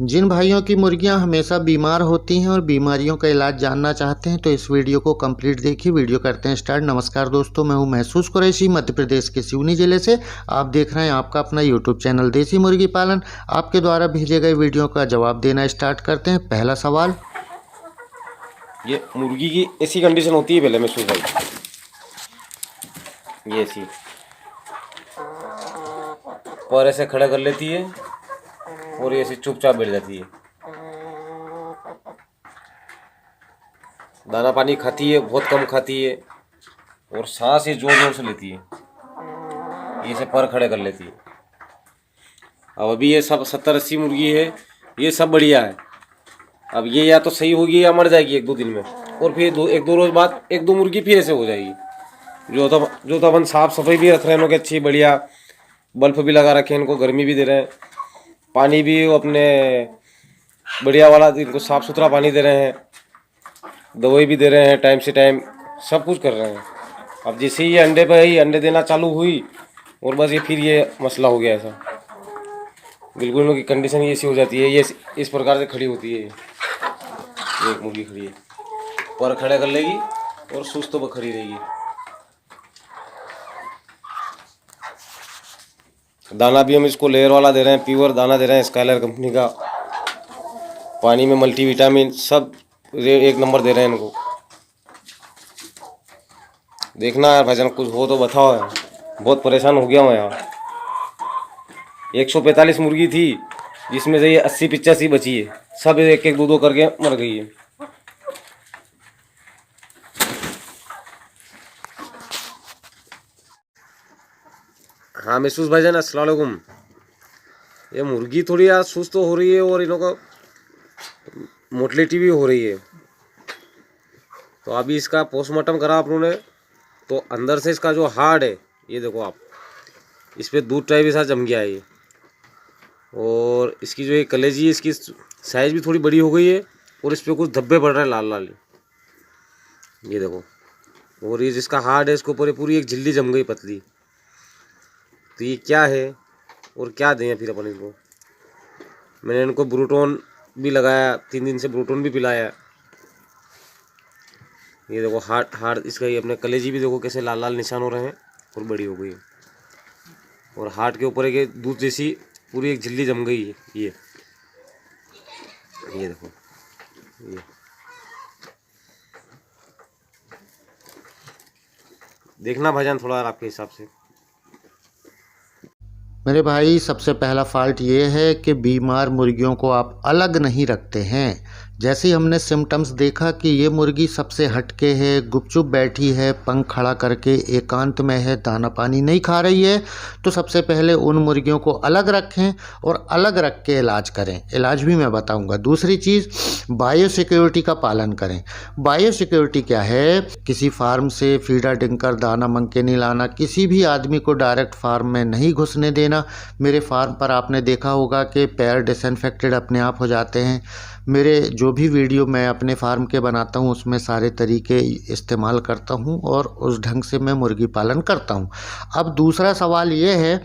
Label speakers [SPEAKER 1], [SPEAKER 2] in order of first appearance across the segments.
[SPEAKER 1] जिन भाइयों की मुर्गियां हमेशा बीमार होती हैं और बीमारियों का इलाज जानना चाहते हैं तो इस वीडियो को कंप्लीट देखिए। वीडियो करते हैं स्टार्ट। नमस्कार दोस्तों, मैं हूं महसूस कुरैशी, मध्य प्रदेश के सिवनी जिले से। आप देख रहे हैं आपका अपना यूट्यूब चैनल देसी मुर्गी पालन। आपके द्वारा भेजे गए वीडियो का जवाब देना स्टार्ट करते हैं। पहला सवाल,
[SPEAKER 2] ये मुर्गी की ऐसी कंडीशन होती है पहले महसूस भाई, ये ऐसी पर ऐसे खड़ा कर लेती है और ऐसे चुपचाप बैठ जाती है। दाना पानी खाती है, बहुत कम खाती है और सांस ये जोर जोर से लेती है, ये से पर खड़े कर लेती है। अब अभी ये सब 70-80 मुर्गी है, ये सब बढ़िया है। अब ये या तो सही होगी या मर जाएगी 1-2 दिन में, और फिर 1-2 रोज बाद 1-2 मुर्गी फिर ऐसे हो जाएगी। जो तो अपन साफ सफाई भी रख रहे हैं इनके, अच्छी बढ़िया बल्ब भी लगा रखे हैं, इनको गर्मी भी दे रहे हैं, पानी भी अपने बढ़िया वाला इनको साफ सुथरा पानी दे रहे हैं, दवाई भी दे रहे हैं टाइम से टाइम, सब कुछ कर रहे हैं। अब जैसे ही अंडे पे ही अंडे देना चालू हुई और बस ये फिर ये मसला हो गया ऐसा। बिल्कुल इनकी कंडीशन ये ऐसी हो जाती है, ये इस प्रकार से खड़ी होती है। ये एक मुर्गी खड़ी है, पर खड़े कर लेगी और सुस्त पर खड़ी रहेगी। दाना भी हम इसको लेयर वाला दे रहे हैं, प्योर दाना दे रहे हैं स्काइलर कंपनी का। पानी में मल्टीविटामिन सब एक नंबर दे रहे हैं इनको। देखना यार भाईजान, कुछ हो तो बताओ यार, बहुत परेशान हो गया मैं यार। 145 मुर्गी थी जिसमें से ये 80-85 बची है, सब 1-1 2-2 करके मर गई है। हाँ महसूस भाईजान, अस्सलाम वालेकुम। ये मुर्गी थोड़ी आज सुस्त हो रही है और इनका मोटिलिटी भी हो रही है। तो अभी इसका पोस्टमार्टम करा आप लोगों ने, तो अंदर से इसका जो हार्ड है, ये देखो आप, इस पर दूध टाइप ऐसा जम गया है ये। और इसकी जो ये कलेजी है, इसकी साइज़ भी थोड़ी बड़ी हो गई है और इस पर कुछ धब्बे पड़ रहे हैं लाल लाल, ये देखो। और ये जिसका हार्ड है, इसके ऊपर पूरी एक झिल्ली जम गई पतली। तो ये क्या है और क्या दें फिर अपन इनको। मैंने इनको ब्रूटोन भी लगाया, 3 दिन से ब्रूटोन भी पिलाया। ये देखो हार्ड इसका, ये अपने कलेजी भी देखो कैसे लाल लाल निशान हो रहे हैं और बड़ी हो गई है। और हार्ट के ऊपर एक दूध जैसी पूरी एक झिल्ली जम गई है। ये देखो, ये देखना भाईजान थोड़ा आपके हिसाब से।
[SPEAKER 1] मेरे भाई, सबसे पहला फॉल्ट ये है कि बीमार मुर्गियों को आप अलग नहीं रखते हैं। जैसे ही हमने सिम्टम्स देखा कि ये मुर्गी सबसे हटके है, गुपचुप बैठी है, पंख खड़ा करके एकांत में है, दाना पानी नहीं खा रही है, तो सबसे पहले उन मुर्गियों को अलग रखें और अलग रख के इलाज करें। इलाज भी मैं बताऊंगा। दूसरी चीज़, बायोसिक्योरिटी का पालन करें। बायोसिक्योरिटी क्या है? किसी फार्म से फीडर डिंकर दाना मंग के नहीं लाना, किसी भी आदमी को डायरेक्ट फार्म में नहीं घुसने देना। मेरे फार्म पर आपने देखा होगा कि पैर डिसइंफेक्टेड अपने आप हो जाते हैं। मेरे जो भी वीडियो मैं अपने फार्म के बनाता हूँ उसमें सारे तरीके इस्तेमाल करता हूँ और उस ढंग से मैं मुर्गी पालन करता हूँ। अब दूसरा सवाल ये है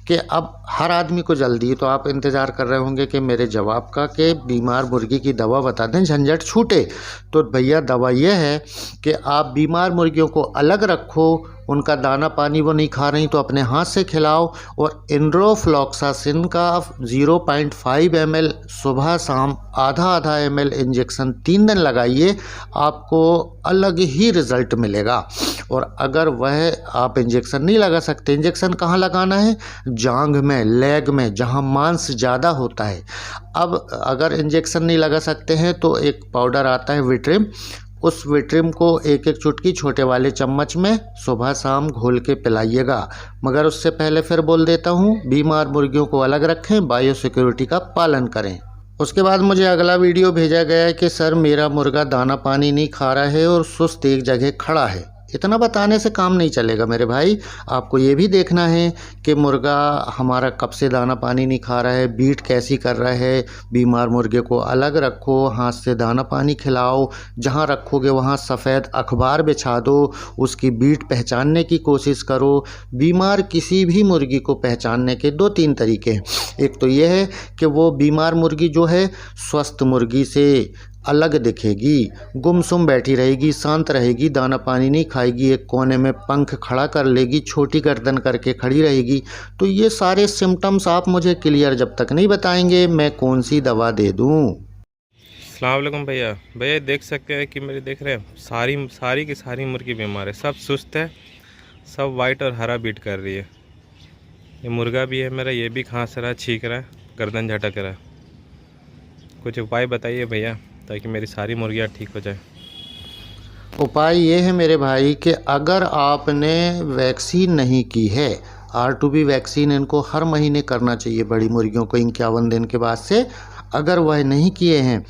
[SPEAKER 1] कि अब हर आदमी को जल्दी, तो आप इंतज़ार कर रहे होंगे कि मेरे जवाब का कि बीमार मुर्गी की दवा बता दें, झंझट छूटे। तो भैया, दवा ये है कि आप बीमार मुर्गियों को अलग रखो, उनका दाना पानी वो नहीं खा रही तो अपने हाथ से खिलाओ, और एंड्रोफ्लॉक्सासिन का 0.5 ml सुबह शाम आधा ml इंजेक्शन 3 दिन लगाइए, आपको अलग ही रिज़ल्ट मिलेगा। और अगर वह आप इंजेक्शन नहीं लगा सकते, इंजेक्शन कहाँ लगाना है? जांघ में, लेग में, जहाँ मांस ज़्यादा होता है। अब अगर इंजेक्शन नहीं लगा सकते हैं तो एक पाउडर आता है विट्रिम, उस विट्रिम को 1-1 चुटकी छोटे वाले चम्मच में सुबह शाम घोल के पिलाइएगा। मगर उससे पहले फिर बोल देता हूँ, बीमार मुर्गियों को अलग रखें, बायोसिक्योरिटी का पालन करें। उसके बाद मुझे अगला वीडियो भेजा गया है कि सर, मेरा मुर्गा दाना पानी नहीं खा रहा है और सुस्त एक जगह खड़ा है। इतना बताने से काम नहीं चलेगा मेरे भाई। आपको ये भी देखना है कि मुर्गा हमारा कब से दाना पानी नहीं खा रहा है, बीट कैसी कर रहा है। बीमार मुर्गे को अलग रखो, हाथ से दाना पानी खिलाओ, जहाँ रखोगे वहाँ सफ़ेद अखबार बिछा दो, उसकी बीट पहचानने की कोशिश करो। बीमार किसी भी मुर्गी को पहचानने के 2-3 तरीके हैं। एक तो ये है कि वो बीमार मुर्गी जो है स्वस्थ मुर्गी से अलग दिखेगी, गुमसुम बैठी रहेगी, शांत रहेगी, दाना पानी नहीं खाएगी, एक कोने में पंख खड़ा कर लेगी, छोटी गर्दन करके खड़ी रहेगी। तो ये सारे सिम्टम्स आप मुझे क्लियर जब तक नहीं बताएंगे मैं कौन सी दवा दे दूँ।
[SPEAKER 3] अस्सलाम वालेकुम भैया। भैया देख सकते हैं कि मेरे देख रहे हैं सारी की सारी मुर्गी बीमार है, सब सुस्त है, सब वाइट और हरा बीट कर रही है। ये मुर्गा भी है मेरा, ये भी खांस रहा है, छींक रहा है, गर्दन झटक रहा है। कुछ उपाय बताइए भैया ताकि मेरी सारी मुर्गियाँ ठीक हो जाए।
[SPEAKER 1] उपाय ये है मेरे भाई कि अगर आपने वैक्सीन नहीं की है, R2B वैक्सीन इनको हर महीने करना चाहिए बड़ी मुर्गियों को 51 दिन के बाद से। अगर वह नहीं किए हैं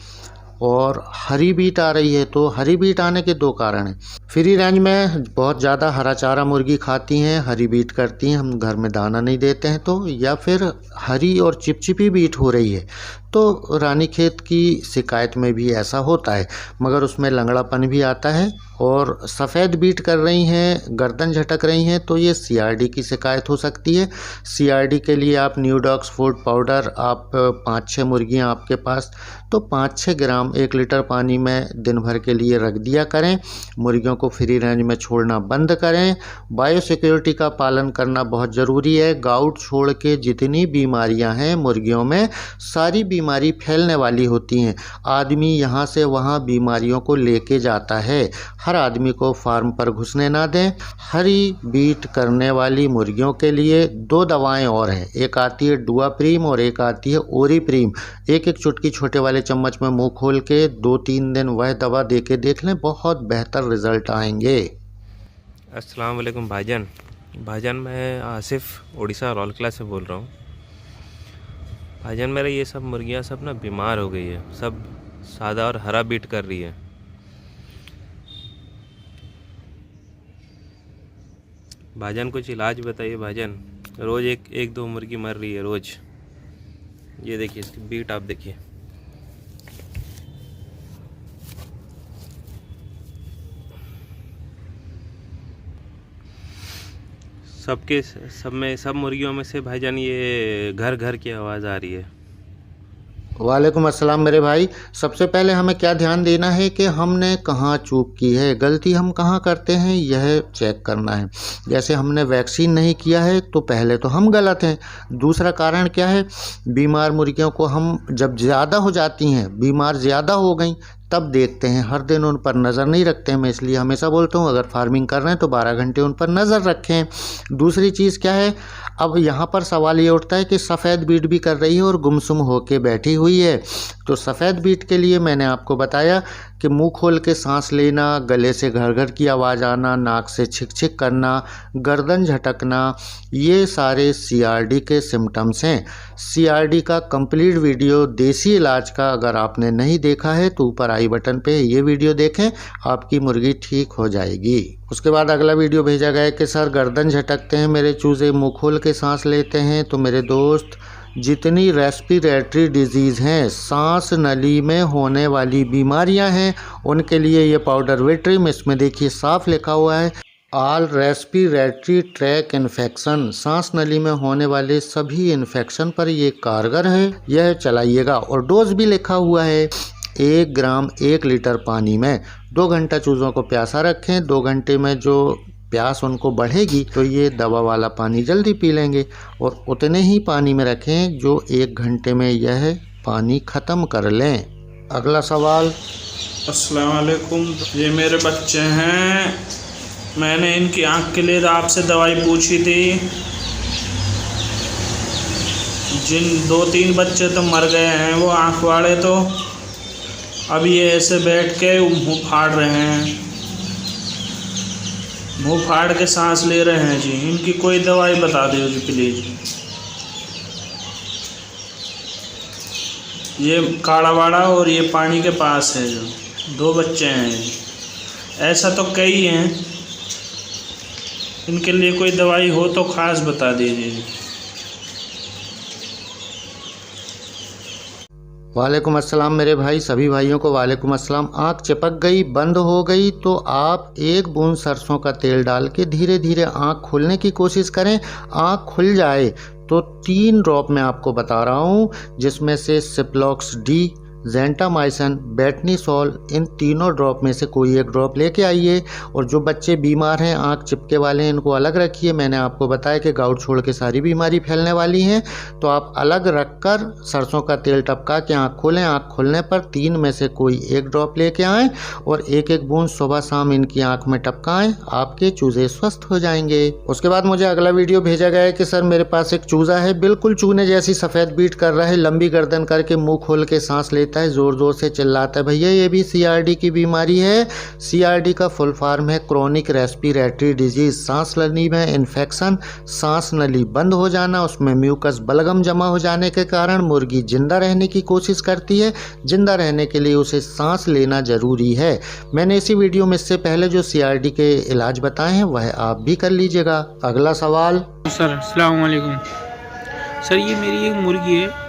[SPEAKER 1] और हरी बीट आ रही है, तो हरी बीट आने के 2 कारण हैं। फ्री रेंज में बहुत ज़्यादा हरा चारा मुर्गी खाती हैं, हरी बीट करती हैं, हम घर में दाना नहीं देते हैं तो, या फिर हरी और चिपचिपी बीट हो रही है। तो रानीखेत की शिकायत में भी ऐसा होता है, मगर उसमें लंगड़ापन भी आता है। और सफ़ेद बीट कर रही हैं, गर्दन झटक रही हैं, तो ये CRD की शिकायत हो सकती है। CRD के लिए आप न्यूडॉक्स फूड पाउडर, आप 5-6 मुर्गियाँ आपके पास, तो 5-6 ग्राम 1 लीटर पानी में दिन भर के लिए रख दिया करें। मुर्गियों को फ्री रेंज में छोड़ना बंद करें। बायोसिक्योरिटी का पालन करना बहुत ज़रूरी है। गाउट छोड़ के जितनी बीमारियां हैं मुर्गियों में, सारी बीमारी फैलने वाली होती हैं। आदमी यहाँ से वहाँ बीमारियों को लेके जाता है। हर आदमी को फार्म पर घुसने ना दें। हरी बीट करने वाली मुर्गियों के लिए 2 दवाएं और हैं, एक आती है डुआप्रीम और एक आती है ओरीप्रीम। एक चुटकी छोटे वाले चम्मच में मुंह खोल के 2-3 दिन वह दवा दे के देख लें, बहुत बेहतर रिजल्ट आएंगे।
[SPEAKER 3] अस्सलाम वालेकुम भाईजान, मैं आसिफ उड़ीसा रौलकला से बोल रहा हूँ। भाईजान मेरा ये सब मुर्गियाँ सब ना बीमार हो गई है, सब सादा और हरा बीट कर रही है। भाईजान कुछ इलाज बताइए भाईजान। रोज़ एक 2 मुर्गी मर रही है रोज़। ये देखिए इसकी बीट आप देखिए। सब मुर्गियों में से भाईजान ये घर घर की आवाज़ आ रही है।
[SPEAKER 1] वालेकुम अस्सलाम मेरे भाई। सबसे पहले हमें क्या ध्यान देना है कि हमने कहाँ चूक की है, गलती हम कहाँ करते हैं, यह चेक करना है। जैसे हमने वैक्सीन नहीं किया है तो पहले तो हम गलत हैं। दूसरा कारण क्या है, बीमार मुर्गियों को हम जब ज़्यादा हो जाती हैं, बीमार ज़्यादा हो गई, तब देखते हैं, हर दिन उन पर नज़र नहीं रखते हैं। मैं इसलिए हमेशा बोलता हूँ अगर फार्मिंग कर रहे हैं तो 12 घंटे उन पर नज़र रखें। दूसरी चीज़ क्या है, अब यहाँ पर सवाल ये उठता है कि सफ़ेद बीट भी कर रही है और गुमसुम होके बैठी हुई है। तो सफ़ेद बीट के लिए मैंने आपको बताया कि मुंह खोल के सांस लेना, गले से घर घर की आवाज़ आना, नाक से छिक छिक करना, गर्दन झटकना, ये सारे CRD के सिम्टम्स हैं। CRD का कंप्लीट वीडियो देसी इलाज का अगर आपने नहीं देखा है तो ऊपर आई बटन पे ये वीडियो देखें, आपकी मुर्गी ठीक हो जाएगी। उसके बाद अगला वीडियो भेजा गया कि सर गर्दन झटकते हैं मेरे चूज़े, मुँह खोल के सांस लेते हैं। तो मेरे दोस्त, जितनी रेस्पिरेटरी डिजीज़ हैं, सांस नली में होने वाली बीमारियां हैं, उनके लिए ये पाउडर विट्रिम, इसमें देखिए साफ लिखा हुआ है ऑल रेस्पिरेटरी ट्रैक इन्फेक्शन, सांस नली में होने वाले सभी इन्फेक्शन पर ये कारगर है, यह चलाइएगा। और डोज भी लिखा हुआ है 1 ग्राम 1 लीटर पानी में। 2 घंटा चूज़ों को प्यासा रखें, 2 घंटे में जो प्यास उनको बढ़ेगी तो ये दवा वाला पानी जल्दी पी लेंगे, और उतने ही पानी में रखें जो 1 घंटे में यह पानी ख़त्म कर लें। अगला सवाल।
[SPEAKER 4] अस्सलाम वालेकुम, ये मेरे बच्चे हैं। मैंने इनकी आँख के लिए आपसे दवाई पूछी थी। जिन 2-3 बच्चे तो मर गए हैं वो आँख वाले, तो अब ये ऐसे बैठ के मुँह फाड़ रहे हैं, मुँह फाड़ के सांस ले रहे हैं जी। इनकी कोई दवाई बता दो जी प्लीज़। ये काड़ावाड़ा और ये पानी के पास है, जो 2 बच्चे हैं। ऐसा तो कई हैं, इनके लिए कोई दवाई हो तो ख़ास बता दीजिए।
[SPEAKER 1] वालेकुम अस्सलाम मेरे भाई, सभी भाइयों को वालेकुम अस्सलाम। आँख चिपक गई, बंद हो गई तो आप एक बूंद सरसों का तेल डाल के धीरे धीरे आँख खोलने की कोशिश करें। आँख खुल जाए तो 3 ड्रॉप मैं आपको बता रहा हूँ, जिसमें से सिप्लॉक्स डी, जेंटामाइसिन, बेटनीसोल, इन तीनों ड्रॉप में से कोई एक ड्रॉप लेके आइए। और जो बच्चे बीमार हैं, आँख चिपके वाले हैं, इनको अलग रखिए। मैंने आपको बताया कि गाउट छोड़ के सारी बीमारी फैलने वाली हैं, तो आप अलग रखकर सरसों का तेल टपका के आँख खोलें। आँख खोलने पर 3 में से कोई एक ड्रॉप लेके आएँ और एक एक बूंद सुबह शाम इनकी आँख में टपकाएँ। आपके चूजे स्वस्थ हो जाएंगे। उसके बाद मुझे अगला वीडियो भेजा गया है कि सर मेरे पास एक चूज़ा है, बिल्कुल चूने जैसी सफ़ेद बीट कर रहा है, लंबी गर्दन करके मुँह खोल के सांस लेता है, जोर जोर से चिल्लाता है। भैया ये भी CRD की बीमारी है। CRD का फुल फॉर्म है क्रोनिक रेस्पिरेटरी डिजीज, सांस नली में इन्फेक्शन, सांस नली बंद हो जाना, उसमें म्यूकस बलगम जमा हो जाने के कारण मुर्गी जिंदा रहने की कोशिश करती है। जिंदा रहने के लिए उसे सांस लेना जरूरी है। मैंने इसी वीडियो में इससे पहले जो CRD के इलाज बताए हैं वह आप भी कर लीजिएगा। अगला सवाल।
[SPEAKER 5] सर अस्सलाम वालेकुम सर, ये मेरी एक मुर्गी है,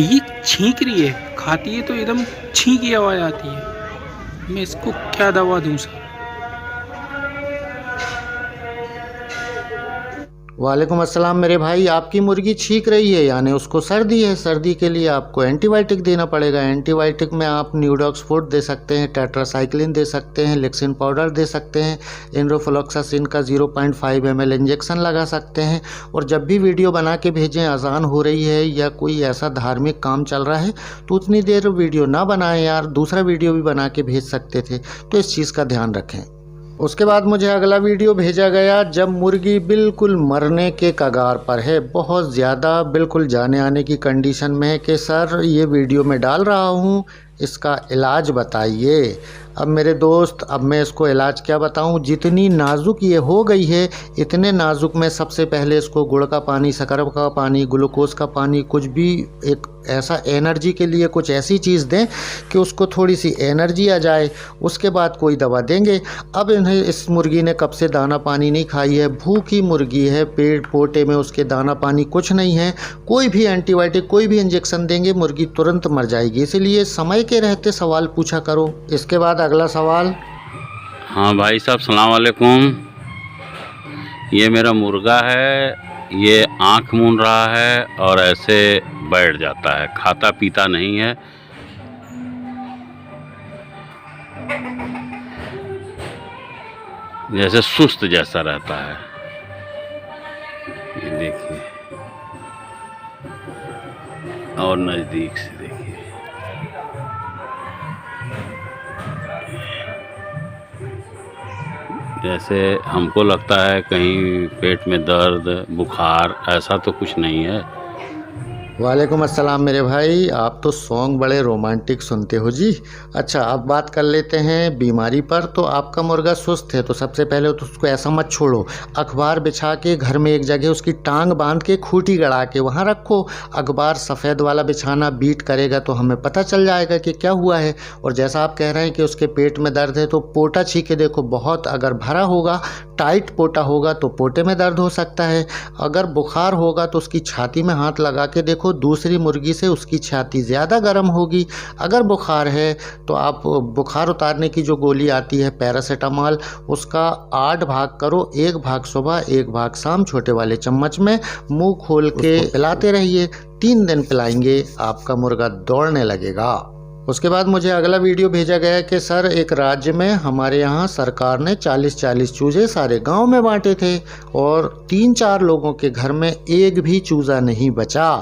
[SPEAKER 5] ये छींक रही है, खाती है तो एकदम छीं की आवाज़ आती है। मैं इसको क्या दवा दूं सर?
[SPEAKER 1] वालेकुम अस्सलाम मेरे भाई, आपकी मुर्गी छींक रही है यानी उसको सर्दी है। सर्दी के लिए आपको एंटीबायोटिक देना पड़ेगा। एंटीबायोटिक में आप न्यूडॉक्स फूड दे सकते हैं, टेट्रासाइक्लिन दे सकते हैं, लेक्सिन पाउडर दे सकते हैं, एनरोफ्लॉक्सासिन का 0.5 ml इंजेक्शन लगा सकते हैं। और जब भी वीडियो बना के भेजें, अजान हो रही है या कोई ऐसा धार्मिक काम चल रहा है तो उतनी देर वीडियो ना बनाएं यार, दूसरा वीडियो भी बना के भेज सकते थे, तो इस चीज़ का ध्यान रखें। उसके बाद मुझे अगला वीडियो भेजा गया जब मुर्गी बिल्कुल मरने के कगार पर है, बहुत ज़्यादा बिल्कुल जाने आने की कंडीशन में है कि सर ये वीडियो मैं डाल रहा हूँ, इसका इलाज बताइए। अब मेरे दोस्त, अब मैं इसको इलाज क्या बताऊं। जितनी नाजुक ये हो गई है, इतने नाजुक में सबसे पहले इसको गुड़ का पानी, शक्कर का पानी, ग्लूकोज का पानी, कुछ भी एक ऐसा एनर्जी के लिए कुछ ऐसी चीज़ दें कि उसको थोड़ी सी एनर्जी आ जाए, उसके बाद कोई दवा देंगे। अब इन्हें, इस मुर्गी ने कब से दाना पानी नहीं खाई है, भूखी मुर्गी है, पेट पोटे में उसके दाना पानी कुछ नहीं है। कोई भी एंटीबायोटिक, कोई भी इंजेक्शन देंगे, मुर्गी तुरंत मर जाएगी। इसलिए समय के रहते सवाल पूछा करो। इसके बाद अगला सवाल।
[SPEAKER 6] हाँ भाई साहब, सलाम वालेकुम। ये मेरा मुर्गा है, ये आँख मूंद रहा है और ऐसे बैठ जाता है, खाता पीता नहीं है। जैसे सुस्त जैसा रहता है। ये देखिए, और नज़दीक से देखिए, जैसे हमको लगता है कहीं पेट में दर्द, बुखार, ऐसा तो कुछ नहीं है।
[SPEAKER 1] वालेकुम अस्सलाम मेरे भाई, आप तो सॉन्ग बड़े रोमांटिक सुनते हो जी। अच्छा, अब बात कर लेते हैं बीमारी पर। तो आपका मुर्गा सुस्त है तो सबसे पहले तो उसको ऐसा मत छोड़ो, अखबार बिछा के घर में एक जगह उसकी टांग बांध के खूंटी गड़ा के वहाँ रखो। अखबार सफ़ेद वाला बिछाना, बीट करेगा तो हमें पता चल जाएगा कि क्या हुआ है। और जैसा आप कह रहे हैं कि उसके पेट में दर्द है तो पोटा छीके देखो, बहुत अगर भरा होगा, टाइट पोटा होगा तो पोटे में दर्द हो सकता है। अगर बुखार होगा तो उसकी छाती में हाथ लगा के देखो, दूसरी मुर्गी से उसकी छाती ज़्यादा गर्म होगी। अगर बुखार है तो आप बुखार उतारने की जो गोली आती है पैरासीटामॉल, उसका 8 भाग करो, 1 भाग सुबह, 1 भाग शाम, छोटे वाले चम्मच में मुंह खोल के पिलाते रहिए। 3 दिन पिलाएंगे, आपका मुर्गा दौड़ने लगेगा। उसके बाद मुझे अगला वीडियो भेजा गया कि सर एक राज्य में हमारे यहाँ सरकार ने 40-40 चूज़े सारे गांव में बांटे थे और 3-4 लोगों के घर में एक भी चूज़ा नहीं बचा,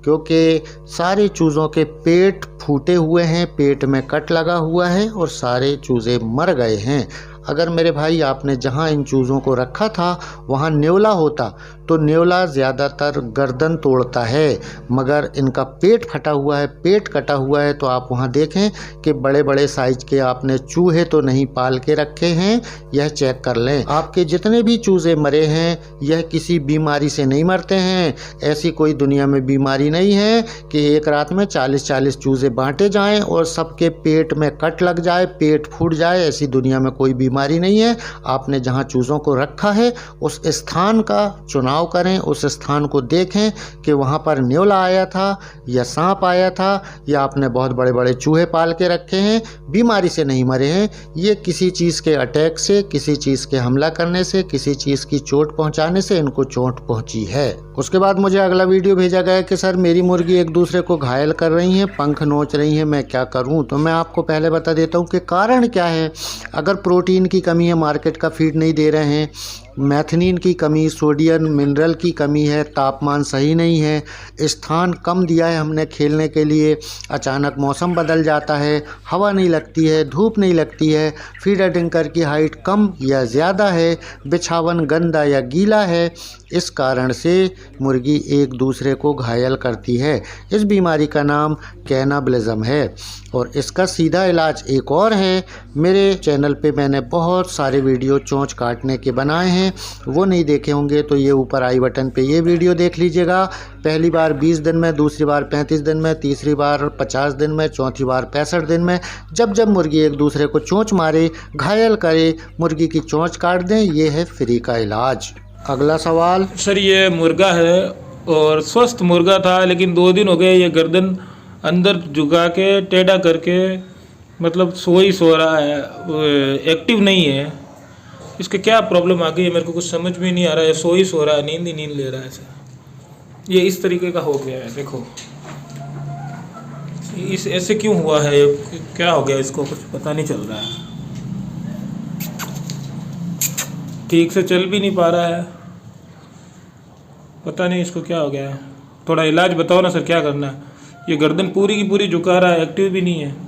[SPEAKER 1] क्योंकि सारे चूज़ों के पेट फूटे हुए हैं, पेट में कट लगा हुआ है और सारे चूज़े मर गए हैं। अगर मेरे भाई आपने जहाँ इन चूज़ों को रखा था वहाँ न्योला होता तो न्योला ज़्यादातर गर्दन तोड़ता है, मगर इनका पेट फटा हुआ है, पेट कटा हुआ है, तो आप वहाँ देखें कि बड़े बड़े साइज़ के आपने चूहे तो नहीं पाल के रखे हैं, यह चेक कर लें। आपके जितने भी चूज़े मरे हैं यह किसी बीमारी से नहीं मरते हैं। ऐसी कोई दुनिया में बीमारी नहीं है कि एक रात में 40-40 चूज़े बांटे जाएँ और सबके पेट में कट लग जाए, पेट फूट जाए। ऐसी दुनिया में कोई बीमारी बीमारी नहीं है। आपने जहाँ चूज़ों को रखा है उस स्थान का चुनाव करें, उस स्थान को देखें कि वहाँ पर न्योला आया था या सांप आया था या आपने बहुत बड़े बड़े चूहे पाल के रखे हैं, बीमारी से नहीं मरे हैं। ये किसी चीज़ के अटैक से, किसी चीज़ के हमला करने से, किसी चीज़ की चोट पहुँचाने से इनको चोट पहुँची है। उसके बाद मुझे अगला वीडियो भेजा गया कि सर मेरी मुर्गी एक दूसरे को घायल कर रही हैं, पंख नोच रही हैं, मैं क्या करूं? तो मैं आपको पहले बता देता हूं कि कारण क्या है। अगर प्रोटीन की कमी है, मार्केट का फीड नहीं दे रहे हैं, मैथनीन की कमी, सोडियम मिनरल की कमी है, तापमान सही नहीं है, स्थान कम दिया है हमने खेलने के लिए, अचानक मौसम बदल जाता है, हवा नहीं लगती है, धूप नहीं लगती है, फीडर ड्रिंकर की हाइट कम या ज़्यादा है, बिछावन गंदा या गीला है, इस कारण से मुर्गी एक दूसरे को घायल करती है। इस बीमारी का नाम कैनाबिलिज्म है और इसका सीधा इलाज एक और है। मेरे चैनल पे मैंने बहुत सारे वीडियो चोंच काटने के बनाए हैं, वो नहीं देखे होंगे तो ये ऊपर आई बटन पे ये वीडियो देख लीजिएगा। पहली बार 20 दिन में, दूसरी बार 35 दिन में, तीसरी बार 50 दिन में, चौथी बार 65 दिन में। जब जब मुर्गी एक दूसरे को चोंच मारे, घायल करे, मुर्गी की चोंच काट दें, ये है फ्री का इलाज। अगला सवाल,
[SPEAKER 4] सर ये मुर्गा है और स्वस्थ मुर्गा था, लेकिन 2 दिन हो गए ये गर्दन अंदर झुका के टेढ़ा करके मतलब सो रहा है, एक्टिव नहीं है। इसके क्या प्रॉब्लम आ गई है मेरे को कुछ समझ में नहीं आ रहा है। सो रहा है, नींद ही नींद ले रहा है सर। ये इस तरीके का हो गया है, देखो इस ऐसे क्यों हुआ है, क्या हो गया इसको कुछ पता नहीं चल रहा है। ठीक से चल भी नहीं पा रहा है, पता नहीं इसको क्या हो गया है। थोड़ा इलाज बताओ ना सर, क्या करना है। ये गर्दन पूरी की पूरी झुका रहा है, एक्टिव भी नहीं है।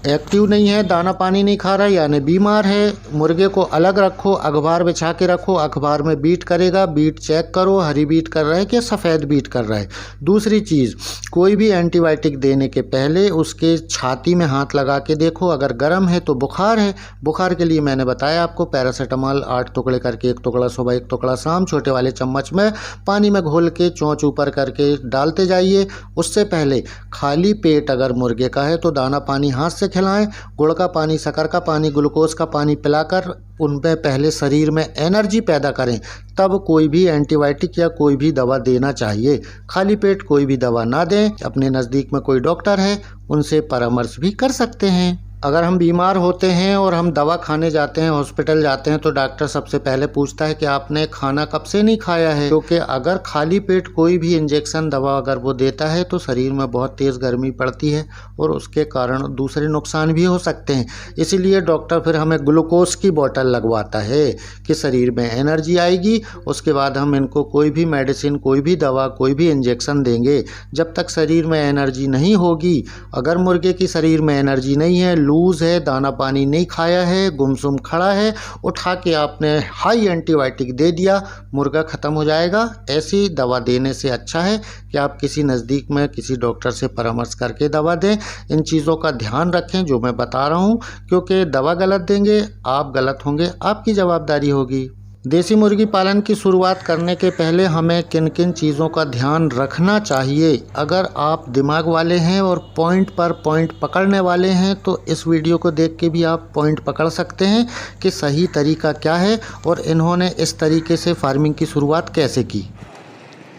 [SPEAKER 1] एक्टिव नहीं है, दाना पानी नहीं खा रहा है, यानी बीमार है। मुर्गे को अलग रखो, अखबार बिछा के रखो, अखबार में बीट करेगा, बीट चेक करो हरी बीट कर रहा है कि सफ़ेद बीट कर रहा है। दूसरी चीज़, कोई भी एंटीबायोटिक देने के पहले उसके छाती में हाथ लगा के देखो, अगर गर्म है तो बुखार है। बुखार के लिए मैंने बताया आपको, पैरासीटामॉल 8 टुकड़े करके, 1 टुकड़ा सुबह 1 टुकड़ा शाम, छोटे वाले चम्मच में पानी में घोल के चोंच ऊपर करके डालते जाइए। उससे पहले खाली पेट अगर मुर्गे का है तो दाना पानी हाथ से खिलाएं, गुड़ का पानी, शक्कर का पानी, ग्लूकोज का पानी पिलाकर उनमें पहले शरीर में एनर्जी पैदा करें, तब कोई भी एंटीबायोटिक या कोई भी दवा देना चाहिए। खाली पेट कोई भी दवा ना दें। अपने नज़दीक में कोई डॉक्टर है उनसे परामर्श भी कर सकते हैं। अगर हम बीमार होते हैं और हम दवा खाने जाते हैं, हॉस्पिटल जाते हैं, तो डॉक्टर सबसे पहले पूछता है कि आपने खाना कब से नहीं खाया है, क्योंकि अगर खाली पेट कोई भी इंजेक्शन दवा अगर वो देता है तो शरीर में बहुत तेज़ गर्मी पड़ती है और उसके कारण दूसरे नुकसान भी हो सकते हैं। इसीलिए डॉक्टर फिर हमें ग्लूकोज की बोतल लगवाता है कि शरीर में एनर्जी आएगी, उसके बाद हम इनको कोई भी मेडिसिन, कोई भी दवा, कोई भी इंजेक्शन देंगे। जब तक शरीर में एनर्जी नहीं होगी, अगर मुर्गे की शरीर में एनर्जी नहीं है, लूज़ है, दाना पानी नहीं खाया है, गुमसुम खड़ा है, उठा के आपने हाई एंटीबायोटिक दे दिया, मुर्गा ख़त्म हो जाएगा। ऐसी दवा देने से अच्छा है कि आप किसी नज़दीक में किसी डॉक्टर से परामर्श करके दवा दें। इन चीज़ों का ध्यान रखें जो मैं बता रहा हूँ, क्योंकि दवा गलत देंगे, आप गलत होंगे, आपकी जवाबदारी होगी। देसी मुर्गी पालन की शुरुआत करने के पहले हमें किन किन चीज़ों का ध्यान रखना चाहिए। अगर आप दिमाग वाले हैं और पॉइंट पर पॉइंट पकड़ने वाले हैं तो इस वीडियो को देख के भी आप पॉइंट पकड़ सकते हैं कि सही तरीका क्या है और इन्होंने इस तरीके से फार्मिंग की शुरुआत कैसे की।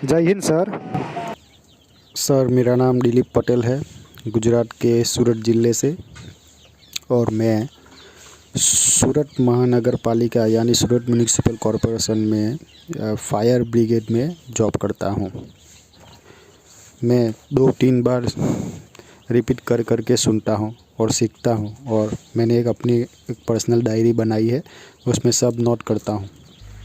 [SPEAKER 7] जय हिंद सर, मेरा नाम दिलीप पटेल है, गुजरात के सूरत ज़िले से, और मैं सूरत महानगर पालिका यानी सूरत म्यूनिसिपल कॉरपोरेशन में फायर ब्रिगेड में जॉब करता हूँ। मैं 2-3 बार रिपीट कर के सुनता हूँ और सीखता हूँ, और मैंने एक पर्सनल डायरी बनाई है, उसमें सब नोट करता हूँ।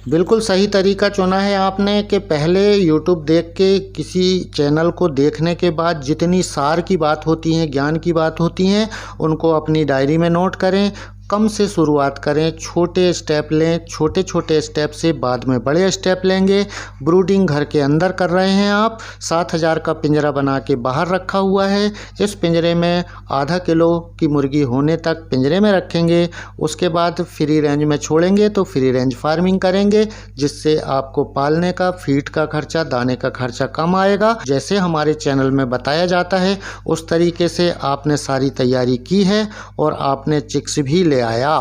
[SPEAKER 1] बिल्कुल सही तरीका चुना है आपने कि पहले YouTube देख के, किसी चैनल को देखने के बाद जितनी सार की बात होती है, ज्ञान की बात होती हैं, उनको अपनी डायरी में नोट करें। कम से शुरुआत करें, छोटे स्टेप लें, छोटे छोटे स्टेप से बाद में बड़े स्टेप लेंगे। ब्रूडिंग घर के अंदर कर रहे हैं आप, 7000 का पिंजरा बना के बाहर रखा हुआ है। इस पिंजरे में आधा किलो की मुर्गी होने तक पिंजरे में रखेंगे। उसके बाद फ्री रेंज में छोड़ेंगे तो फ्री रेंज फार्मिंग करेंगे, जिससे आपको पालने का, फीड का खर्चा, दाने का खर्चा कम आएगा। जैसे हमारे चैनल में बताया जाता है उस तरीके से आपने सारी तैयारी की है और आपने चिक्स भी ले आया।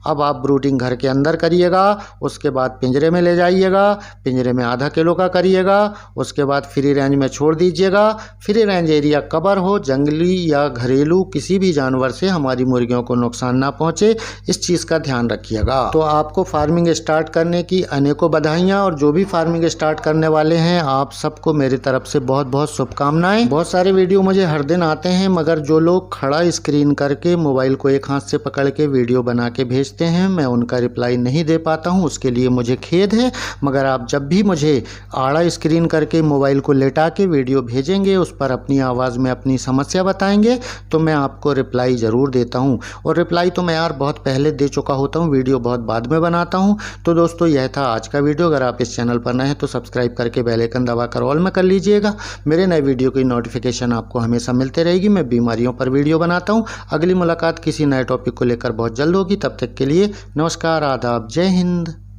[SPEAKER 1] अब आप ब्रूडिंग घर के अंदर करिएगा, उसके बाद पिंजरे में ले जाइएगा, पिंजरे में आधा किलो का करिएगा, उसके बाद फ्री रेंज में छोड़ दीजिएगा। फ्री रेंज एरिया कवर हो, जंगली या घरेलू किसी भी जानवर से हमारी मुर्गियों को नुकसान ना पहुंचे, इस चीज़ का ध्यान रखिएगा। तो आपको फार्मिंग स्टार्ट करने की अनेकों बधाइयाँ, और जो भी फार्मिंग स्टार्ट करने वाले हैं आप सबको मेरी तरफ से बहुत बहुत शुभकामनाएं। बहुत सारे वीडियो मुझे हर दिन आते हैं, मगर जो लोग खड़ा स्क्रीन करके मोबाइल को एक हाथ से पकड़ के वीडियो बना के भेजते हैं, मैं उनका रिप्लाई नहीं दे पाता हूं, उसके लिए मुझे खेद है। मगर आप जब भी मुझे आड़ा स्क्रीन करके मोबाइल को लेटा के वीडियो भेजेंगे, उस पर अपनी आवाज़ में अपनी समस्या बताएंगे, तो मैं आपको रिप्लाई ज़रूर देता हूं। और रिप्लाई तो मैं यार बहुत पहले दे चुका होता हूं, वीडियो बहुत बाद में बनाता हूं। तो दोस्तों यह था आज का वीडियो। अगर आप इस चैनल पर नए हैं तो सब्सक्राइब करके बेल आइकन दबाकर ऑल में कर लीजिएगा। मेरे नए वीडियो की नोटिफिकेशन आपको हमेशा मिलते रहेगी। मैं बीमारियों पर वीडियो बनाता हूं। अगली मुलाकात किसी नए टॉपिक को लेकर बहुत जल्द होगी। तब तक के लिए नमस्कार, आदाब, जय हिंद।